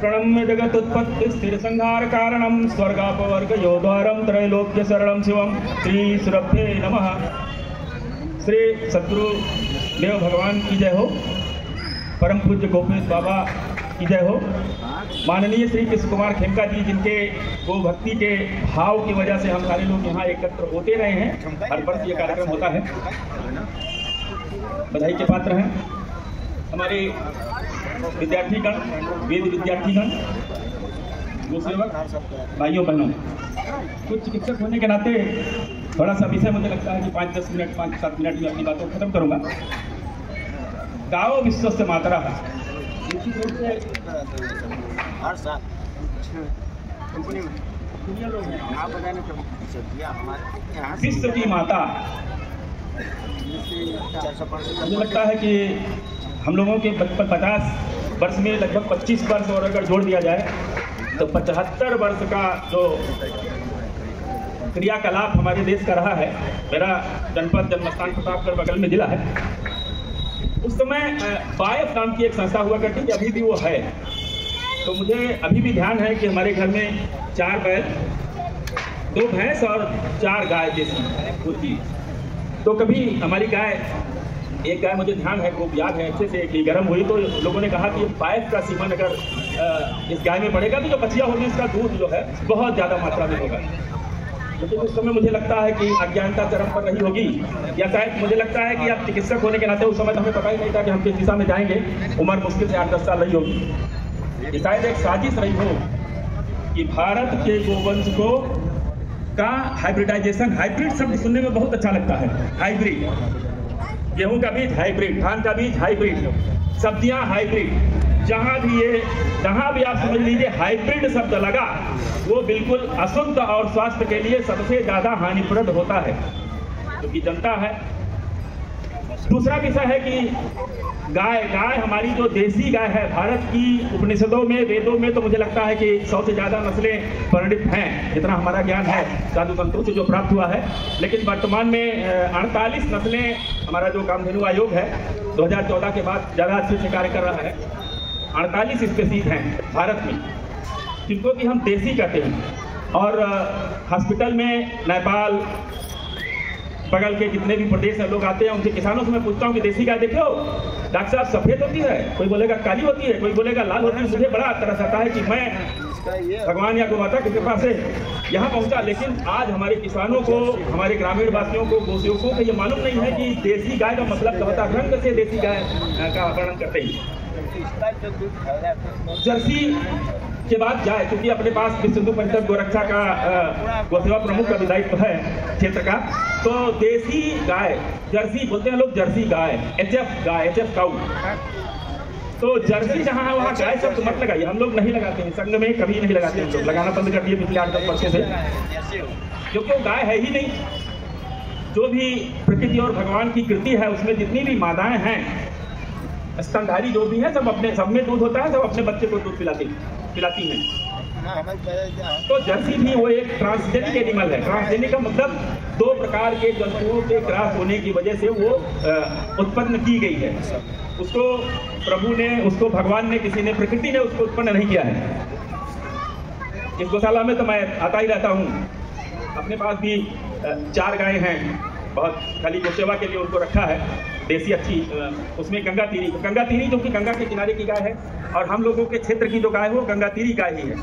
प्रणम्य जगतुत्पत्ति स्थिर संहार कारणम स्वर्गापवर्ग योद्वारम त्रैलोक्य शरणम शिवम श्री सुरभ्ये नमः। श्री सद्गुरु देव भगवान की जय हो। परम पूज्य गोपेश बाबा की जय हो। माननीय श्री कृष्ण कुमार खेमका जी, जिनके गो भक्ति के भाव की वजह से हम सारे लोग यहाँ एकत्र होते रहे हैं। हर वर्ष ये कार्यक्रम होता है। बधाई के पात्र हैं हमारे विद्यार्थीगण, वेद विद्यार्थीगण, गोसेवक भाइयों बहनों। कुछ चिकित्सक होने के नाते थोड़ा सा विषय मुझे लगता है कि 5-10 मिनट 5-7 मिनट में अपनी बातों खत्म करूंगा। गाओ विश्वस्य मातरः। विश्व की माता। मुझे लगता है कि हम लोगों के 50 वर्ष में लगभग 25 वर्ष और अगर जोड़ दिया जाए तो 75 वर्ष का जो क्रियाकलाप हमारे देश का रहा है। मेरा जनपद जन्मस्थान प्रतापगढ़ बगल में जिला है। उस समय बायफ नाम की एक संस्था हुआ करती थी, अभी भी वो है। तो मुझे अभी भी ध्यान है कि हमारे घर में 4 बैल, 2 भैंस और 4 गाय देसी होती। तो कभी हमारी गाय, एक गाय मुझे ध्यान है, वो याद है अच्छे से कि गर्म हुई तो लोगों ने कहा कि बायफ का सीमन अगर इस गाय में पड़ेगा तो जो बच्चियाँ होगी इसका दूध जो है बहुत ज़्यादा मात्रा में होगा। लेकिन उस समय मुझे लगता है कि अज्ञानता चरम पर रही होगी, या शायद मुझे लगता है कि आप चिकित्सक होने के नाते उस समय तो हमें पता ही नहीं था कि हम किस दिशा में जाएंगे। उम्र मुश्किल से 8-10 साल रही होगी। ये शायद एक साजिश रही हो कि भारत के गोवंश को का हाइब्रिडाइजेशन, हाइब्रिड शब्द सुनने में बहुत अच्छा लगता है। हाइब्रिड, गेहूं का बीज हाइब्रिड, धान का बीज हाइब्रिड, सब्जियां हाइब्रिड, जहां भी आप समझ लीजिए हाइब्रिड शब्द लगा वो बिल्कुल अशुद्ध और स्वास्थ्य के लिए सबसे ज्यादा हानिप्रद होता है, क्योंकि जनता है। दूसरा विषय है कि गाय हमारी जो देसी गाय है, भारत की उपनिषदों में, वेदों में तो मुझे लगता है कि 100 से ज़्यादा नस्लें वर्णित हैं, जितना हमारा ज्ञान है साधु संतों से जो प्राप्त हुआ है। लेकिन वर्तमान में 48 नस्लें हमारा जो कामधेनु आयोग है 2014 के बाद ज़्यादा अच्छे से कार्य कर रहा है। 48 स्पीसीज हैं भारत में, जिनको कि हम देसी कहते हैं। और हॉस्पिटल में नेपाल बगल के जितने भी प्रदेश है लोग आते हैं, उनके किसानों से मैं पूछता हूँ कि देसी गाय देखो डॉक्टर साहब सफ़ेद होती है, कोई बोलेगा काली होती है, कोई बोलेगा लाल होती है। मुझे बड़ा तरस आता है कि मैं भगवान या गोमाता की कृपा से यहाँ पहुँचा, लेकिन आज हमारे किसानों को, हमारे ग्रामीण वासियों को, गोसेवकों को ये मालूम नहीं है कि देसी गाय का मतलब क्या होता है। रंग से देसी गाय का वर्णन करते हैं। जर्सी के बाद जाए, क्योंकि अपने पास सिंधु पंचायत गोरक्षा का गोसेवा प्रमुख का दायित्व है क्षेत्र का, तो देसी गाय जर्सी बोलते हैं लोग, जर्सी गाय, एचएफ काऊ। तो जर्सी जहाँ है वहाँ गाय शब्द मत लगाइए, हम लोग नहीं लगाते हैं, संघ में कभी नहीं लगाते हैं, लगाना बंद कर दिए पिछले 8-10 वर्षों से, क्योंकि वो गाय है ही नहीं। जो भी प्रकृति और भगवान की कृति है उसमें जितनी भी मादाएं हैं, स्तनधारी जो भी है, सब में दूध होता है, सब अपने बच्चे को दूध पिलाती हैं। तो जर्सी भी वो एक ट्रांसजेनिक एनिमल है। ट्रांसजेनिक का मतलब 2 प्रकार के जंतुओं के क्रॉस होने की वजह से वो उत्पन्न की गई है। उसको प्रभु ने, उसको भगवान ने, किसी ने, प्रकृति ने उसको उत्पन्न नहीं किया है। इस गौशाला में तो मैं आता ही रहता हूँ। अपने पास भी 4 गायें हैं, बहुत खाली गौसेवा के लिए उनको रखा है, देसी अच्छी। उसमें गंगा तीरी जो कि गंगा के किनारे की गाय है, और हम लोगों के क्षेत्र की जो गाय है वो गंगा तीरी गाय ही है।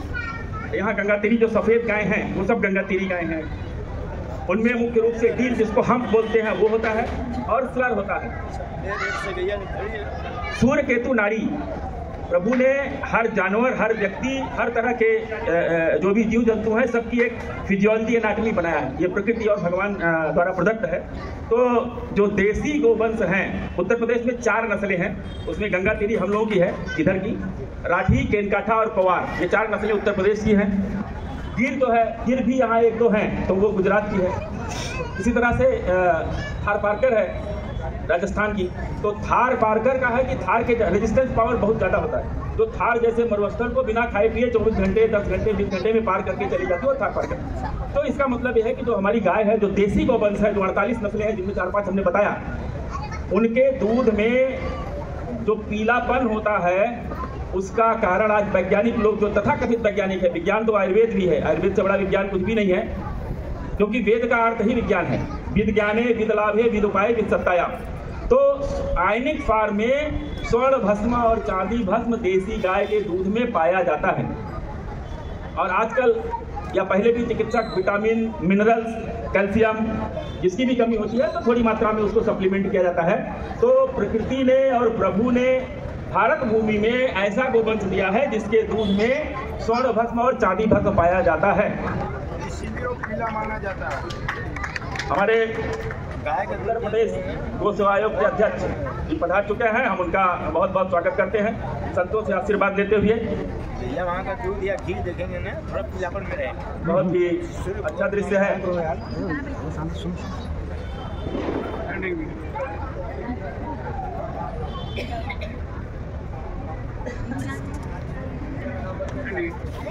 यहाँ गंगा तीरी जो सफ़ेद गाय हैं वो सब गंगा तीरी गाय हैं। उनमें मुख्य रूप से डील, जिसको हम बोलते हैं, वो होता है, और स्लर होता है। सूर्य केतु नाड़ी, प्रभु ने हर जानवर, हर व्यक्ति, हर तरह के जो भी जीव जंतु हैं सबकी एक फिजियोलॉजी एनाटॉमी बनाया है। ये प्रकृति और भगवान द्वारा प्रोडक्ट है। तो जो देसी गोवंश हैं, उत्तर प्रदेश में 4 नस्लें हैं, उसमें गंगा तीरी हम लोगों की है, इधर की राठी, केनकाठा और पवार, ये 4 नस्लें उत्तर प्रदेश की हैं। गिर जो है, गिर भी यहाँ 1-2 हैं, तो वो गुजरात की है। इसी तरह से थार पारकर है राजस्थान की। तो थार पारकर का है कि थार के रेजिस्टेंस पावर बहुत ज़्यादा होता है। जो थार जैसे मरुस्थल को बिना खाए पिए 24 घंटे, 10 घंटे, 20 घंटे में पार करके चली जाती है, वो थार पारकर। तो इसका मतलब यह है कि जो हमारी गाय है, जो देसी गोवंश है, जो 48 नस्लें हैं जिनमें 4-5 हमने बताया, उनके दूध में जो पीलापन होता है उसका कारण आज वैज्ञानिक लोग जो तथाकथित वैज्ञानिक है, विज्ञान तो आयुर्वेद भी है, आयुर्वेद से बड़ा विज्ञान कुछ भी नहीं है, क्योंकि वेद का अर्थ ही विज्ञान है। विज्ञाने विदलाभे विदुपाय विदसत्ताया। तो आयनिक फॉर्म में स्वर्ण भस्म और चांदी भस्म देसी गाय के दूध में पाया जाता है। और आजकल या पहले भी चिकित्सक विटामिन, मिनरल्स, कैल्शियम जिसकी भी कमी होती है तो थोड़ी मात्रा में उसको सप्लीमेंट किया जाता है। तो प्रकृति ने और प्रभु ने भारत भूमि में ऐसा गोवंश दिया है जिसके दूध में स्वर्ण भस्म और चांदी भस्म पाया जाता है। पीला माना जाता है। हमारे उत्तर प्रदेश गो सेवा आयोग के अध्यक्ष जी पधार चुके हैं, हम उनका बहुत बहुत स्वागत करते हैं, संतों से आशीर्वाद लेते हुए। या वहाँ का दूध या घी देखेंगे ना, थोड़ा पीलापन में रहे, बहुत ही अच्छा दृश्य है।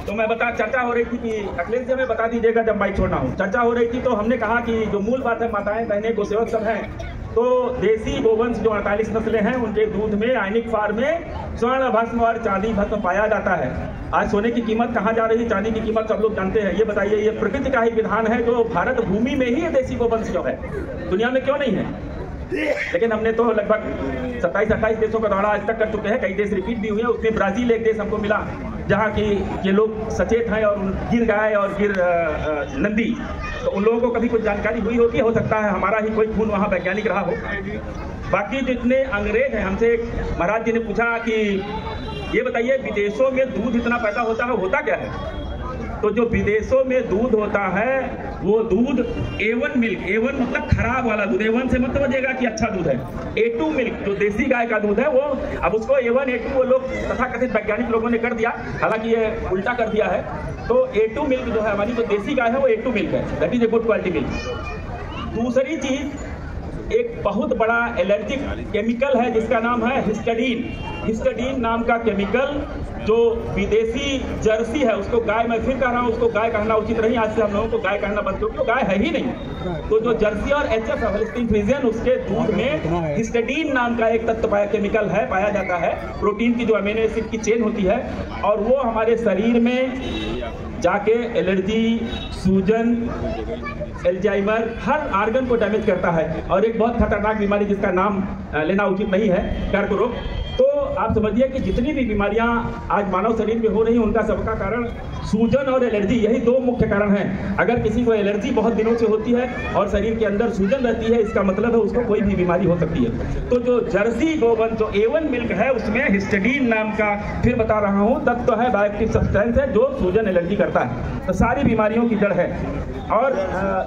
तो मैं चर्चा हो रही थी कि अखिलेश जी हमें बता दीजिएगा जब बाइक छोड़ना हो। चर्चा हो रही थी तो हमने कहा कि जो मूल बात है, माताएं बहनें गोसेवक सब हैं, तो देसी गोवंश जो 48 नस्लें हैं उनके दूध में आयनिक फॉर्म में स्वर्ण भस्म और चांदी भस्म पाया जाता है। आज सोने की कीमत कहाँ जा रही है, चांदी की कीमत सब लोग जानते हैं। ये बताइए, ये प्रकृति का ही विधान है जो भारत भूमि में ही देसी गोवंश जो है, दुनिया में क्यों नहीं है? लेकिन हमने तो लगभग 27-28 देशों का दौरा आज तक कर चुके हैं, कई देश रिपीट भी हुए। उसमें ब्राजील एक देश हमको मिला जहाँ की ये लोग सचेत हैं और गिर गाय और गिर नंदी, तो उन लोगों को कभी कुछ जानकारी हुई होगी, हो सकता है हमारा ही कोई खून वहाँ वैज्ञानिक रहा हो। बाकी जितने अंग्रेज हैं, हमसे महाराज जी ने पूछा कि ये बताइए विदेशों में दूध इतना पैदा होता है, होता क्या है? तो जो विदेशों में दूध होता है वो दूध A1 मिल्क, A1 मतलब खराब वाला दूध, A1 से मत समझिएगा कि अच्छा दूध है। A2 मिल्क जो देसी गाय का दूध है वो, अब उसको A1 A2 वो लोग तथाकथित वैज्ञानिक लोगों ने कर दिया, हालांकि ये उल्टा कर दिया है। तो A2 मिल्क जो है, हमारी जो देसी गाय है वो A2 मिल्क है, that is a good quality milk. दूसरी चीज, एक बहुत बड़ा एलर्जिक केमिकल है जिसका नाम है हिस्टडीन। हिस्टडीन नाम का केमिकल जो विदेशी जर्सी है, उसको गाय, मैं फिर कह रहा हूँ उसको गाय कहना उचित नहीं, आज से हम लोगों को गाय कहना बंद, क्योंकि वो गाय है ही नहीं। तो जो जर्सी और HF होल्स्टीन फ्रीजियन, उसके दूध में हिस्टडीन नाम का एक तत्व केमिकल है, पाया जाता है। प्रोटीन की जो अमीनो एसिड की चेन होती है, और वो हमारे शरीर में जाके एलर्जी, सूजन, एल्जाइमर, हर आर्गन को डैमेज करता है। और एक बहुत खतरनाक बीमारी जिसका नाम लेना उचित नहीं है, कर्क रोग। तो आप समझिए कि जितनी भी बीमारियां आज मानव शरीर में हो रही हैं, उनका सबका कारण सूजन और एलर्जी, यही दो मुख्य कारण हैं। अगर किसी को एलर्जी बहुत दिनों से होती है और शरीर के अंदर सूजन रहती है, इसका मतलब है उसको कोई भी बीमारी हो सकती है। तो जो जर्सी गोवंश जो A1 मिल्क है, उसमें हिस्टडीन नाम का, फिर बता रहा हूँ, तत्व है, बायोएक्टिव सब्सटेंस है जो सूजन एलर्जी करता है। तो सारी बीमारियों की जड़ है। और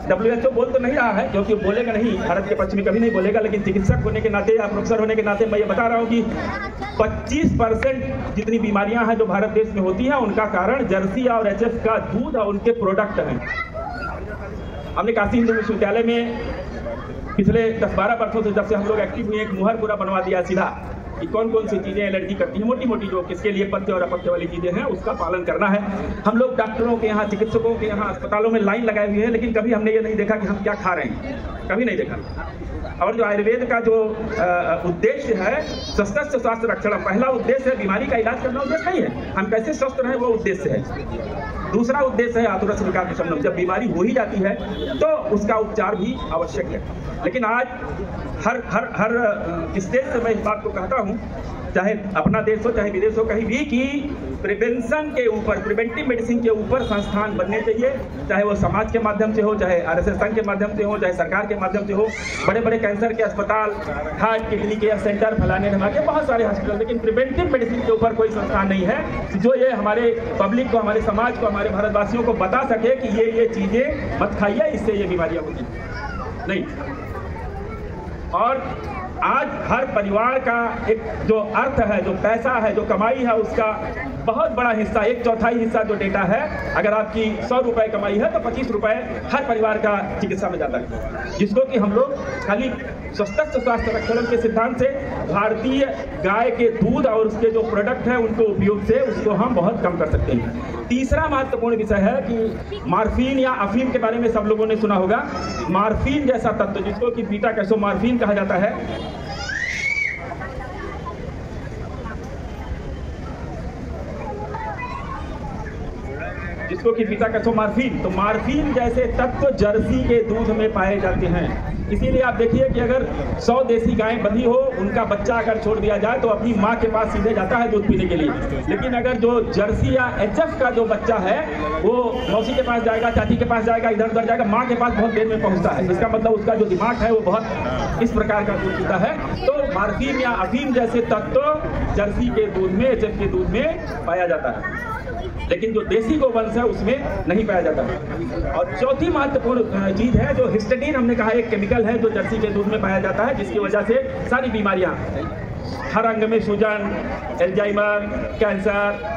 WHO बोल तो नहीं रहा है, क्योंकि बोलेगा नहीं, भारत के पक्ष में कभी नहीं बोलेगा, लेकिन चिकित्सक होने के नाते या प्रोफेसर होने के नाते मैं ये बता रहा हूँ कि 25% जितनी बीमारियां हैं जो भारत देश में होती हैं, उनका कारण जर्सी और HF का दूध और उनके प्रोडक्ट हैं। हमने काशी हिंदू विश्वविद्यालय में पिछले 10-12 वर्षों से, जब से हम लोग एक्टिव हुए, एक मुहर पूरा बनवा दिया सीधा कि कौन कौन सी चीजें एलर्जी करती हैं, मोटी मोटी जो किसके लिए पथ्य और अपथ्य वाली चीजें हैं, उसका पालन करना है। हम लोग डॉक्टरों के यहाँ, चिकित्सकों के यहाँ, अस्पतालों में लाइन लगाए हुए हैं, लेकिन कभी हमने ये नहीं देखा कि हम क्या खा रहे हैं, कभी नहीं देखा। और जो आयुर्वेद का जो उद्देश्य है, स्वस्थ स्वास्थ्य रक्षण, पहला उद्देश्य है बीमारी का इलाज करना, उद्देश्य नहीं है, हम कैसे स्वस्थ रहें वो उद्देश्य है। दूसरा उद्देश्य है आतुरस्य विकार विषमनम, जब बीमारी हो ही जाती है तो उसका उपचार भी आवश्यक है। लेकिन आज हर स्टेज से मैं इस बात को कहता हूँ, चाहे अपना देश हो चाहे विदेश हो, कहीं भी, कि प्रिवेंशन के ऊपर, प्रिवेंटिव मेडिसिन के ऊपर संस्थान बनने चाहिए, चाहे वो समाज के माध्यम से हो, चाहे RSS संघ के माध्यम से हो, चाहे सरकार के माध्यम से हो। बड़े बड़े कैंसर के अस्पताल, हार्ट, किडनी केयर सेंटर, फलाने ढमाके, बहुत सारे हॉस्पिटल, लेकिन प्रिवेंटिव मेडिसिन के ऊपर कोई संस्थान नहीं है जो ये हमारे पब्लिक को, हमारे समाज को, हमारे भारतवासियों को बता सके कि ये चीजें मत खाइए, इससे ये बीमारियां होती नहीं। और आज हर परिवार का एक जो अर्थ है, जो पैसा है, जो कमाई है, उसका बहुत बड़ा हिस्सा, 1/4 हिस्सा जो डेटा है, अगर आपकी 100 रुपए कमाई है तो 25 रुपए हर परिवार का चिकित्सा में जाता है, जिसको कि हम लोग खाली स्वस्थ स्वास्थ्य रक्षण के सिद्धांत से, भारतीय गाय के दूध और उसके जो प्रोडक्ट है उनको उपयोग से उसको हम बहुत कम कर सकते हैं। तीसरा महत्वपूर्ण विषय है कि मॉर्फिन या अफीम के बारे में सब लोगों ने सुना होगा। मॉर्फिन जैसा तत्व, जिसको कि बीटा कैसोमॉर्फिन कहा जाता है, जिसको कि पिता का मार्फिन, तो मार्फिन जैसे तत्व जर्सी के दूध में पाए जाते हैं। इसीलिए आप देखिए कि अगर 100 देसी गायें बंधी हो, उनका बच्चा अगर छोड़ दिया जाए तो अपनी माँ के पास सीधे जाता है दूध पीने के लिए। लेकिन अगर जो जर्सी या एचएफ का जो बच्चा है वो मौसी के पास जाएगा, चाची के पास जाएगा, इधर उधर जाएगा, माँ के पास बहुत देर में पहुंचता है। इसका मतलब उसका जो दिमाग है वो बहुत इस प्रकार का दूध पीता है। तो मार्फिन या अफीम जैसे तत्व जर्सी के दूध में, एचएफ के दूध में पाया जाता है, लेकिन जो देसी गोवंश है उसमें नहीं पाया जाता है। और चौथी महत्वपूर्ण चीज है जो हिस्टेडीन, हमने कहा एक केमिकल है जो जर्सी के दूध में पाया जाता है, जिसकी वजह से सारी बीमारियां, हर अंग में सूजन, एल्जाइमर, कैंसर,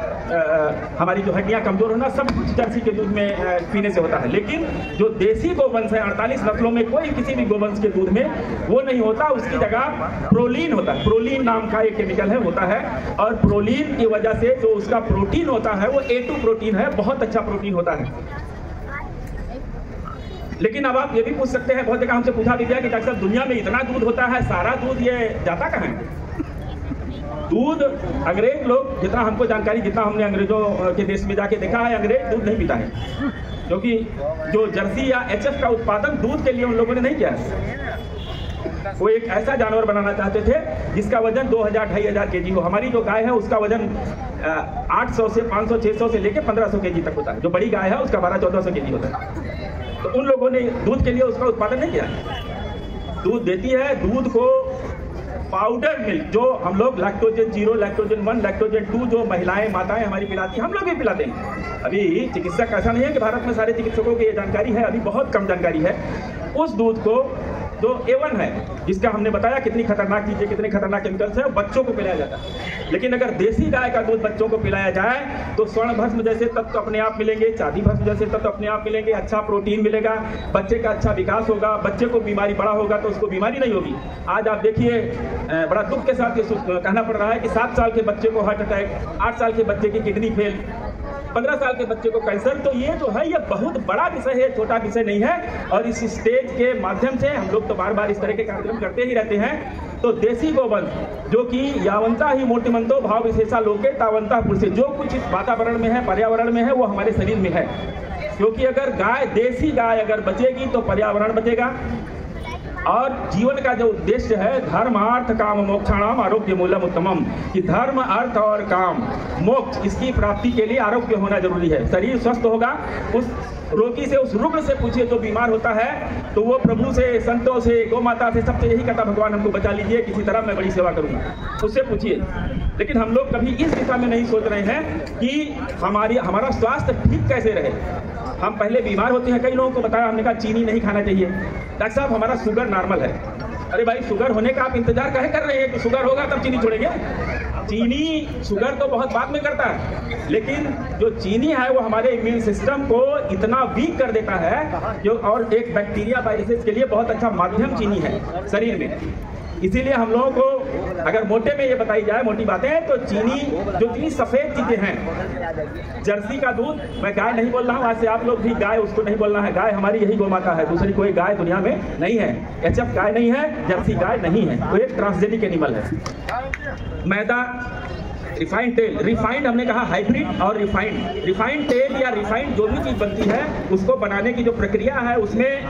हमारी जो हड्डियां कमजोर होना, सब कुछ जर्सी के दूध में पीने से होता है। लेकिन जो देसी गोवंश है, 48 नस्लों में कोई किसी भी गोवंश के दूध में वो नहीं होता, उसकी जगह प्रोलीन होता है। प्रोलीन नाम का एक केमिकल है होता है, और प्रोलीन की वजह से जो उसका प्रोटीन होता है वो A2 प्रोटीन है, बहुत अच्छा प्रोटीन होता है। लेकिन अब आप ये भी पूछ सकते हैं, बहुत जगह हमसे पूछा भी गया कि डॉक्टर साहब दुनिया में इतना दूध होता है, सारा दूध ये जाता कहाँ है? दूध अंग्रेज लोग, जितना हमको जानकारी, जितना हमने अंग्रेजों के देश में जाके देखा है, अंग्रेज दूध नहीं पीता है, क्योंकि जो जर्सी या एचएफ का उत्पादन दूध के लिए उन लोगों ने नहीं किया है। वो एक ऐसा जानवर बनाना चाहते थे जिसका वजन 2000-2500 केजी हो। हमारी जो गाय है उसका वजन 800 से 500, 600 से लेके 1500 केजी तक होता है। जो बड़ी गाय है उसका 1200-1400 केजी होता है। तो उन लोगों ने दूध के लिए उसका उत्पादन नहीं किया। दूध देती है, दूध को पाउडर मिल्क, जो हम लोग लैक्टोजन 0, लैक्टोजन 1, लैक्टोजन 2 जो महिलाएं माताएं हमारी पिलाती हैं, हम लोग भी पिलाते हैं। अभी चिकित्सक ऐसा नहीं है कि भारत में सारे चिकित्सकों को ये जानकारी है, अभी बहुत कम जानकारी है। उस दूध को जो A1 है, जिसका हमने बताया कितनी खतरनाक चीजें, कितने खतरनाक केमिकल्स है, बच्चों को पिलाया जाता है। लेकिन अगर देसी गाय का दूध बच्चों को पिलाया जाए तो स्वर्ण भस्म जैसे तत्व अपने आप मिलेंगे, चांदी भस्म जैसे तत्व अपने आप मिलेंगे, अच्छा प्रोटीन मिलेगा, बच्चे का अच्छा विकास होगा, बच्चे को बीमारी बड़ा होगा तो उसको बीमारी नहीं होगी। आज आप देखिए, बड़ा दुख के साथ ये कहना पड़ रहा है कि 7 साल के बच्चे को हार्ट अटैक, 8 साल के बच्चे की किडनी फेल, 15 साल के बच्चे को कैंसर। तो ये जो है ये बहुत बड़ा विषय है, छोटा विषय नहीं है। और इस स्टेज के माध्यम से हम लोग तो बार बार इस तरह के कार्यक्रम करते ही रहते हैं। तो देसी गोवंश जो कि यावंता ही मोटिमंतो भाव विशेषा लोके तावंता पुरुषे, जो कुछ इस वातावरण में है, पर्यावरण में है, वो हमारे शरीर में है। क्योंकि अगर गाय, देसी गाय अगर बचेगी तो पर्यावरण बचेगा, और जीवन का जो उद्देश्य है धर्म अर्थ काम मोक्षाणाम आरोग्य मूलम उत्तमम, कि धर्म अर्थ और काम मोक्ष, इसकी प्राप्ति के लिए आरोग्य होना जरूरी है। शरीर स्वस्थ होगा। उस रोगी से, उस रुग्ण से पूछिए जो बीमार होता है, तो वो प्रभु से, संतों से, गौ माता से, सबसे यही कहता भगवान हमको बचा लीजिए, किसी तरह मैं बड़ी सेवा करूंगा, उससे पूछिए। लेकिन हम लोग कभी इस दिशा में नहीं सोच रहे हैं कि हमारा स्वास्थ्य ठीक कैसे रहे। हम पहले बीमार होते हैं, कई लोगों को बताया, हमने कहा चीनी नहीं खाना चाहिए। डॉक्टर साहब हमारा शुगर नॉर्मल है। अरे भाई, शुगर होने का आप इंतजार काहे कर रहे हैं कि शुगर होगा तब चीनी छोड़ेंगे? चीनी, शुगर तो बहुत बाद में करता है, लेकिन जो चीनी है वो हमारे इम्यून सिस्टम को इतना वीक कर देता है जो, और एक बैक्टीरिया वायरसेस के लिए बहुत अच्छा माध्यम चीनी है शरीर में। इसीलिए हम लोगों को अगर मोटे में ये बताई जाए, मोटी बातें, तो चीनी, जो इतनी सफेद चीजें हैं, जर्सी का दूध, मैं गाय नहीं बोल रहा हूँ, आज से आप लोग भी गाय उसको नहीं बोलना है। गाय हमारी यही गौ माता है, दूसरी कोई गाय दुनिया में नहीं है। एचएफ गाय नहीं है, जर्सी गाय नहीं है, वो एक ट्रांसजेनिक एनिमल है। मैदा, रिफाइंड तेल, रिफाइंड हमने कहा हाइब्रिड और रिफाइंड तेल या रिफाइंड जो भी चीज बनती है, उसको बनाने की जो प्रक्रिया है, उसमें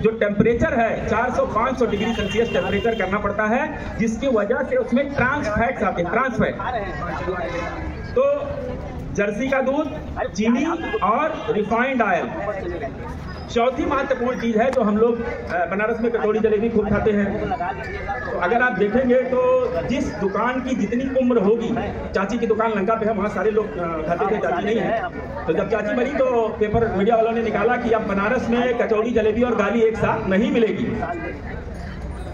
जो टेम्परेचर है 400-500 डिग्री सेल्सियस टेम्परेचर करना पड़ता है, जिसकी वजह से उसमें ट्रांस फैट्स आते हैं, ट्रांस फैट। तो जर्सी का दूध, चीनी और रिफाइंड ऑयल। चौथी महत्वपूर्ण चीज है जो हम लोग बनारस में कचौड़ी जलेबी खूब खाते हैं। तो अगर आप देखेंगे तो जिस दुकान की जितनी उम्र होगी, चाची की दुकान लंका पे है, वहाँ सारे लोग खाते थे, चाची नहीं है। तो जब चाची मरी तो पेपर मीडिया वालों ने निकाला कि अब बनारस में कचौड़ी जलेबी और गाली एक साथ नहीं मिलेगी।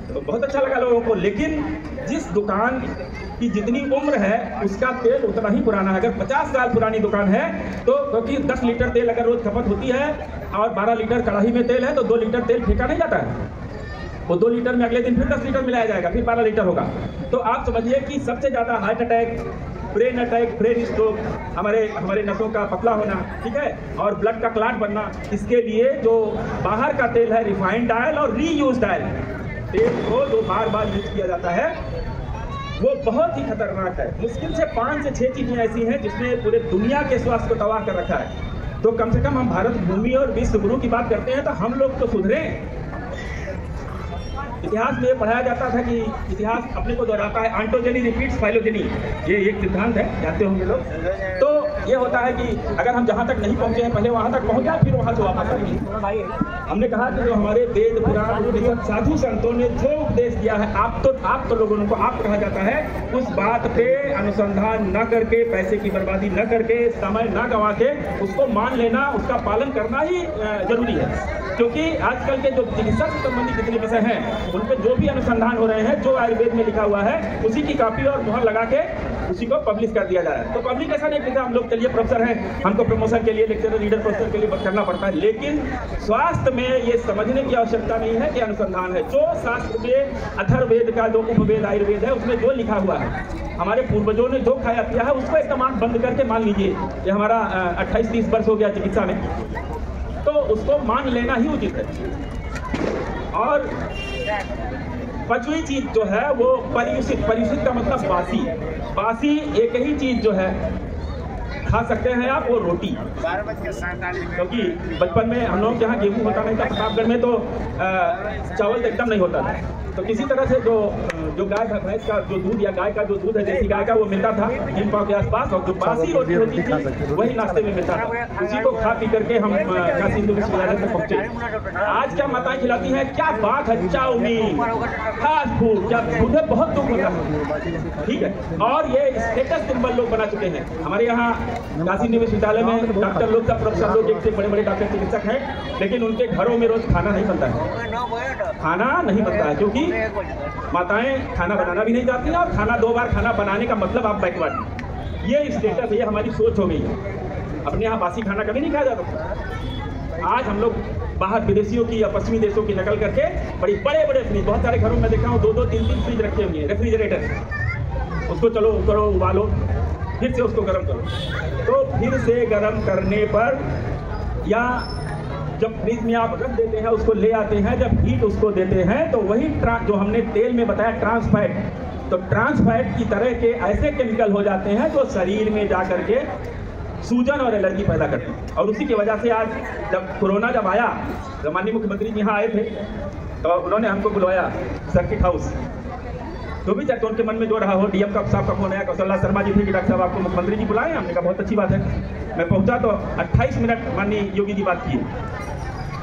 तो बहुत अच्छा लगा लोगों को। लेकिन जिस दुकान की जितनी उम्र है उसका तेल उतना ही पुराना है। अगर 50 साल पुरानी दुकान है तो, क्योंकि 10 लीटर तेल अगर रोज खपत होती है और 12 लीटर कढ़ाई में तेल है, तो 2 लीटर तेल फेंका नहीं जाता है। वो 2 लीटर में अगले दिन फिर 10 लीटर मिलाया जाएगा, फिर 12 लीटर होगा। तो आप समझिए कि सबसे ज्यादा heart attack, brain attack, brain stroke, हमारे नसों का पतला होना, ठीक है, और ब्लड का क्लॉट बनना, इसके लिए जो बाहर का तेल है रिफाइंड ऑयल और रीयूज्ड ऑयल, तेल को जो बार बार यूज किया जाता है, वो बहुत ही खतरनाक है। मुश्किल से 5 से 6 चीज़ें ऐसी हैं जिसने पूरे दुनिया के स्वास्थ्य को तबाह कर रखा है। तो कम से कम हम भारत भूमि और विश्व गुरु की बात करते हैं तो हम लोग तो सुधरें। इतिहास में ये पढ़ाया जाता था कि इतिहास अपने को दोहराता है, ऑन्टोजेनी रिपीट्स फाइलोजेनी, ये एक सिद्धांत है, जानते होंगे लोग। तो ये होता है कि अगर हम जहाँ तक नहीं पहुँचे हैं पहले वहाँ तक पहुँच जाए, फिर वहाँ से वापस आएंगे। हमने कहा कि जो हमारे वेद पुराण उपनिषद साधु संतों ने जो उपदेश दिया है, आप तो लोगों को आप कहा जाता है, उस बात पे अनुसंधान न करके, पैसे की बर्बादी न करके, समय न गंवा के उसको मान लेना, उसका पालन करना ही जरूरी है। क्योंकि आजकल के जो चिकित्सा से संबंधित जितने विषय हैं उन पे जो भी अनुसंधान हो रहे हैं, जो आयुर्वेद में लिखा हुआ है उसी की कॉपी और मुहर लगा के उसी को पब्लिश कर दिया जा रहा है। तो पब्लिकेशन एक जैसा हम लोग, चलिए प्रोफेसर हैं, हमको प्रमोशन के लिए लेक्चरर रीडर प्रोफेसर के लिए करना पड़ता है, लेकिन स्वास्थ्य में ये समझने की आवश्यकता नहीं है कि अनुसंधान है। जो शास्त्र में अथर्ववेद का जो उपवेद आयुर्वेद है उसमें जो लिखा हुआ है, हमारे पूर्वजों ने जो खाया पिया है उसको इस्तेमाल बंद करके मान लीजिए कि हमारा 28-30 वर्ष हो गया चिकित्सा में, तो उसको मान लेना ही उचित है। और 5वीं चीज जो है वो परियुषित का मतलब बासी एक ही चीज जो है खा सकते हैं आप, वो रोटी। क्योंकि बचपन में हम लोग यहाँ गेहूँ होता नहीं था, प्रतापगढ़ में तो चावल तो एकदम नहीं होता था, तो किसी तरह से जो गाय भैंस का जो दूध या गाय का जो दूध है देसी गाय का वो मिलता था 3 पाव के आसपास, और जो बासी रोटी होती थी वही नाश्ते में मिलता था, उसी को खा पी करके हम काशी हिंदू विश्वविद्यालय तक पहुँचे। आज क्या माताएं खिलाती हैं, क्या बात है, चाउमीन, फास्ट फूड, क्या मुझे बहुत दुख होता है, ठीक है। और ये स्टेटस सिंबल लोग बना चुके हैं। हमारे यहाँ काशी हिंदू विश्वविद्यालय में डॉक्टर लोग, सब प्रोफेसर लोग, एक से बड़े डॉक्टर चिकित्सक हैं, लेकिन उनके घरों में रोज खाना नहीं बनता है, क्योंकि माताएं खाना बनाना भी नहीं जानती हैं, और खाना 2 बार खाना बनाने का मतलब आप बैकवर्ड। ये स्टेटस है, ये हमारी सोच हो गई है। अपने यहाँ बासी खाना कभी नहीं खाया जाता। आज हम लोग बाहर विदेशियों की या पश्चिमी देशों की नकल करके बड़े फ्रिज, बहुत सारे घरों में देखा हूँ 2-2, 3-3 फ्रिज रखे हुए हैं, रेफ्रिजरेटर, उसको चलो करो, उबालो, फिर से उसको गर्म करो। तो फिर से गर्म करने पर या जब फ्रिज में आप रख देते हैं, उसको ले आते हैं, जब हीट उसको देते हैं, तो वही जो हमने तेल में बताया ट्रांसफैट, तो ट्रांसफैट की तरह के ऐसे केमिकल हो जाते हैं जो शरीर में जा करके सूजन और एलर्जी पैदा करते हैं। और उसी की वजह से आज जब कोरोना जब आया, तो माननीय मुख्यमंत्री जी यहाँ आए थे, तो उन्होंने हमको बुलवाया सर्किट हाउस, तो भी चाहे तो उनके मन में जो रहा हो, डीएम का साहब का फोन आया, कौशल्या शर्मा जी थे कि डॉक्टर साहब आपको मुख्यमंत्री जी बुलाए। हमने कहा बहुत अच्छी बात है। मैं पहुंचा तो 28 मिनट माननीय योगी जी बात किए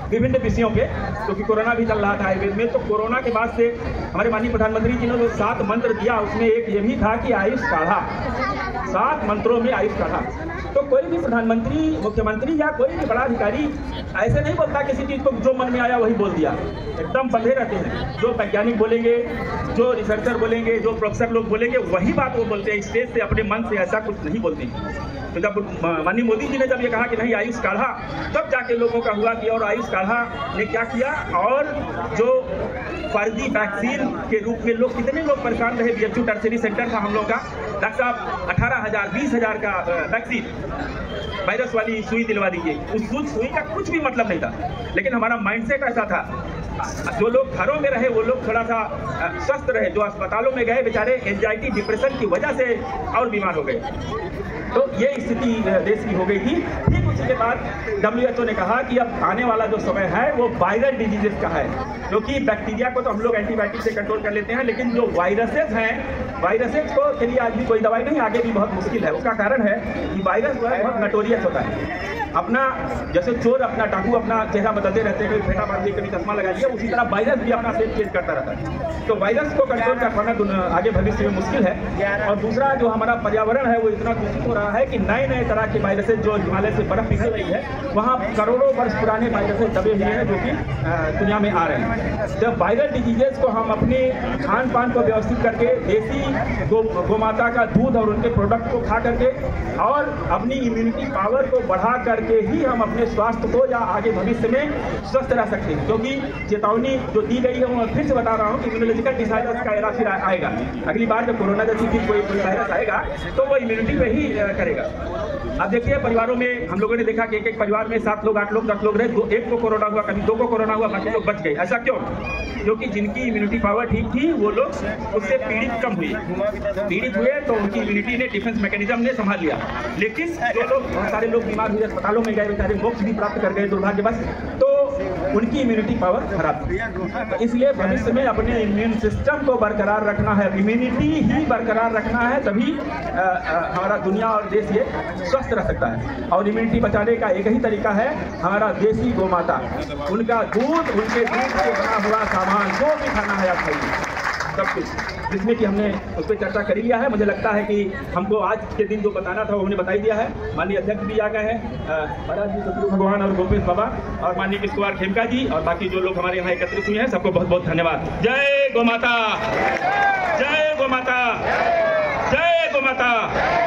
विभिन्न विषयों पे, क्योंकि कोरोना भी चल रहा था आयुर्वेद में। तो कोरोना के बाद से हमारे माननीय प्रधानमंत्री जी ने जो 7 मंत्र दिया, उसमें एक ये भी था कि आयुष काढ़ा, 7 मंत्रों में आयुष काढ़ा। तो कोई भी प्रधानमंत्री, मुख्यमंत्री या कोई भी बड़ा अधिकारी ऐसे नहीं बोलता किसी चीज को, जो मन में आया वही बोल दिया, एकदम बंधे रहते हैं। जो वैज्ञानिक बोलेंगे, जो रिसर्चर बोलेंगे, जो प्रोफेसर लोग बोलेंगे, वही बात वो बोलते हैं, स्टेज से अपने मन से ऐसा कुछ नहीं बोलते। तो जब माननीय मोदी जी ने जब ये कहा कि नहीं आयुष काढ़ा, तब जाके लोगों का हुआ कि और आयुष काढ़ा ने क्या किया, और जो फर्जी वैक्सीन के रूप में लोग, कितने लोग परेशान रहे। बीएचयू टर्सरी सेंटर था हम लोग का, डॉक्टर साहब 18,000 20,000 का वैक्सीन, वायरस वाली सुई दिलवा दीजिए। उस सुई का कुछ भी मतलब नहीं था, लेकिन हमारा माइंडसेट ऐसा था। जो लोग घरों में रहे वो लोग थोड़ा सा स्वस्थ रहे, जो अस्पतालों में गए बेचारे एंजाइटी डिप्रेशन की वजह से और बीमार हो गए। तो ये स्थिति देश की हो गई थी। ठीक उसी के बाद WHO ने कहा कि अब आने वाला जो समय है वो वायरल डिजीजेस का है, क्योंकि बैक्टीरिया को तो हम लोग एंटीबायोटिक से कंट्रोल कर लेते हैं, लेकिन जो वायरसेस हैं, वायरसेस को के लिए आज भी कोई दवाई नहीं, आगे भी बहुत मुश्किल है। उसका कारण है कि वायरस जो है बहुत नटोरियस होता है। अपना जैसे चोर अपना डाकू अपना चेहरा बदलते रहते हैं, कभी फेटा बांधिए, कभी चश्मा लगाइए, उसी तरह वायरस भी अपना फेस चेंज करता रहता है। तो वायरस को कंट्रोल कर पाना आगे भविष्य में मुश्किल है। और दूसरा जो हमारा पर्यावरण है वो इतना दूषित हो रहा है कि नए नए तरह के वायरसेस जो हिमालय से बर्फ पिघल रही है, वहाँ करोड़ों वर्ष पुराने वायरसेस दबे हुए हैं जो कि दुनिया में आ रहे हैं। जब वायरल डिजीजेस को हम अपने खान पान को व्यवस्थित करके, देसी गोमाता का दूध और उनके प्रोडक्ट को खा करके और अपनी इम्यूनिटी पावर को बढ़ा करके करके ही हम अपने स्वास्थ्य को या आगे भविष्य में स्वस्थ रह सकते हैं। क्योंकि चेतावनी जो दी गई है वो मैं फिर से बता रहा हूँ कि इम्यूनोलॉजिकल डिसऑर्डर का एरा फिर आएगा। अगली बार जब कोरोना जैसी फिर कोई वायरस आएगा तो वो इम्यूनिटी पे ही करेगा। अब देखिए परिवारों में हम लोगों ने देखा कि एक परिवार में 7 लोग 8 लोग 10 लोग रहे, एक को कोरोना हुआ, कभी 2 को कोरोना हुआ, बाकी लोग बच गए। ऐसा क्यों? क्योंकि जिनकी इम्यूनिटी पावर ठीक थी वो लोग उससे पीड़ित कम हुए तो उनकी इम्यूनिटी ने, डिफेंस मैकेनिज्म ने संभाल लिया। लेकिन जो लोग, बहुत सारे लोग बीमार हुए, अस्पतालों में गए, बेचारे मोक्ष भी प्राप्त कर गए दुर्भाग्यवश, तो उनकी इम्यूनिटी पावर खराब थी। तो इसलिए भविष्य में अपने इम्यून सिस्टम को बरकरार रखना है, इम्यूनिटी ही बरकरार रखना है, तभी हमारा दुनिया और देश ये स्वस्थ रह सकता है। और इम्यूनिटी बचाने का एक ही तरीका है, हमारा देसी गौ माता, उनका दूध, उनके दूध से बना हुआ सामान जो भी खाना है आप खाइए, सब कुछ, जिसमें कि हमने उस पर चर्चा कर लिया है। मुझे लगता है कि हमको आज के दिन जो बताना था वो हमने बता ही दिया है। माननीय अध्यक्ष भी आ गए हैं, महाराज जी, सतगुरु भगवान और गोपेश बाबा और माननीय कृष्ण कुमार खेमका जी और बाकी जो लोग हमारे यहाँ एकत्रित हुए हैं, सबको बहुत बहुत धन्यवाद। जय गौ माता, जय गौ माता, जय गौ माता।